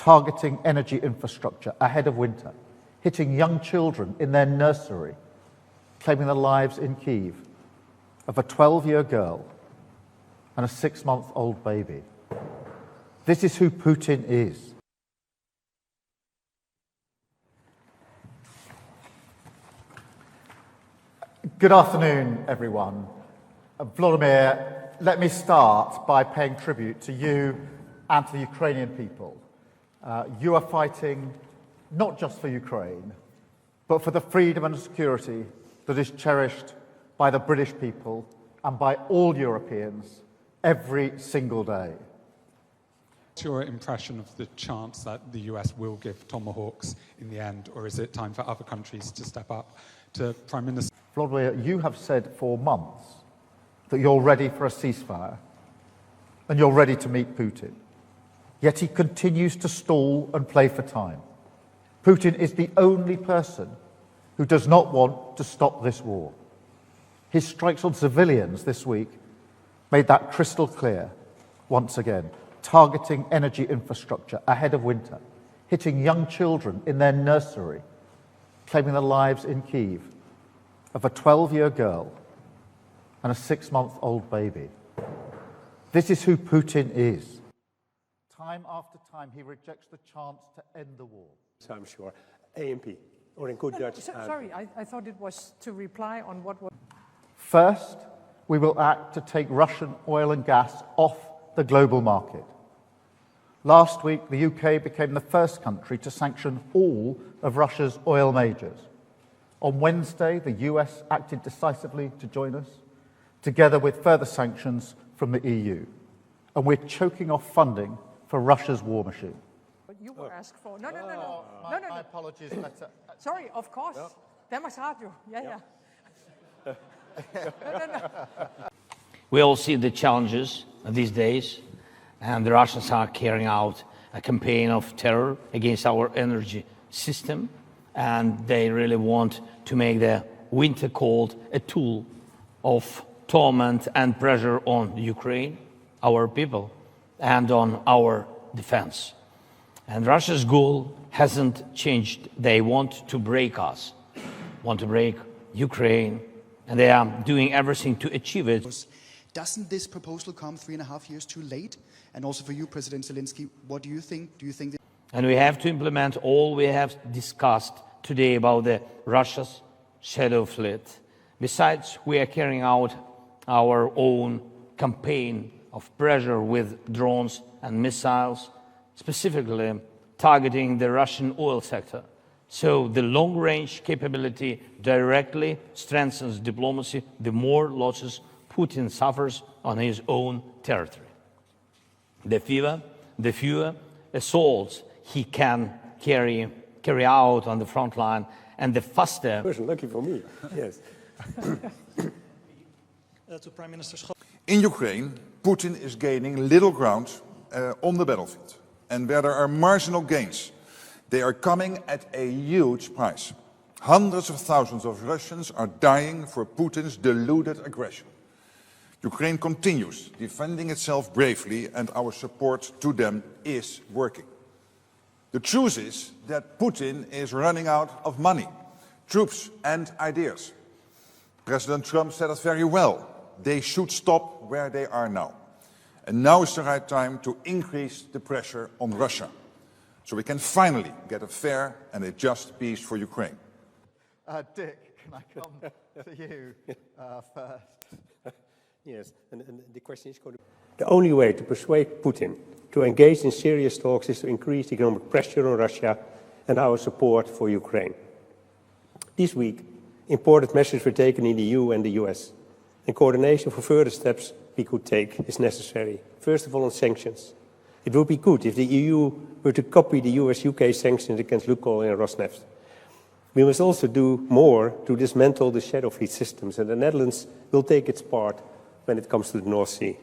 targeting energy infrastructure ahead of winter, hitting young children in their nursery, claiming the lives in Kyiv of a 12-year girl and a 6-month-old baby. This is who Putin is. Good afternoon, everyone. Volodymyr, let me start by paying tribute to you and to the Ukrainian people. You are fighting not just for Ukraine, but for the freedom and security that is cherished by the British people and by all Europeans every single day. What's your impression of the chance that the US will give Tomahawks in the end, or is it time for other countries to step up? To Prime Minister Volodymyr, you have said for months that you're ready for a ceasefire and you're ready to meet Putin. Yet he continues to stall and play for time. Putin is the only person who does not want to stop this war. His strikes on civilians this week made that crystal clear once again, targeting energy infrastructure ahead of winter, hitting young children in their nursery, claiming the lives in Kyiv of a 12-year girl and a 6-month-old baby. This is who Putin is. Time after time, he rejects the chance to end the war. So I'm sure. AMP, or in good Dutch. Sorry, I thought it was to reply on what was... First, we will act to take Russian oil and gas off the global market. Last week, the UK became the first country to sanction all of Russia's oil majors. On Wednesday, the US acted decisively to join us, together with further sanctions from the EU. And we're choking off funding for Russia's war machine. But you were asked for... No. My apologies. Sorry, of course. Danmarks Radio. Yeah. No. We all see the challenges of these days, and the Russians are carrying out a campaign of terror against our energy system, and they really want to make the winter cold a tool of torment and pressure on Ukraine, our people, and on our defense. And Russia's goal hasn't changed. They want to break us, want to break Ukraine, and they are doing everything to achieve it. Doesn't this proposal come 3.5 years too late? And also for you, President Zelenskyy, what do you think? Do you think that... And we have to implement all we have discussed today about the Russia's shadow fleet. Besides, we are carrying out our own campaign of pressure with drones and missiles, specifically targeting the Russian oil sector. So the long-range capability directly strengthens diplomacy, the more losses Putin suffers on his own territory. The fewer assaults he can carry out on the front line, and the faster... Lucky for me, yes. In Ukraine, Putin is gaining little ground on the battlefield. And where there are marginal gains, they are coming at a huge price. Hundreds of thousands of Russians are dying for Putin's deluded aggression. Ukraine continues defending itself bravely, and our support to them is working. The truth is that Putin is running out of money, troops and ideas. President Trump said it very well. They should stop where they are now. And now is the right time to increase the pressure on Russia, so we can finally get a fair and a just peace for Ukraine. Dick, can I come to you first? Yes, and the question is going to... The only way to persuade Putin to engage in serious talks is to increase economic pressure on Russia and our support for Ukraine. This week, important measures were taken in the EU and the US, and coordination for further steps we could take is necessary. First of all, on sanctions. It would be good if the EU were to copy the US-UK sanctions against Lukoil and Rosneft. We must also do more to dismantle the shadow fleet systems, and the Netherlands will take its part when it comes to the North Sea.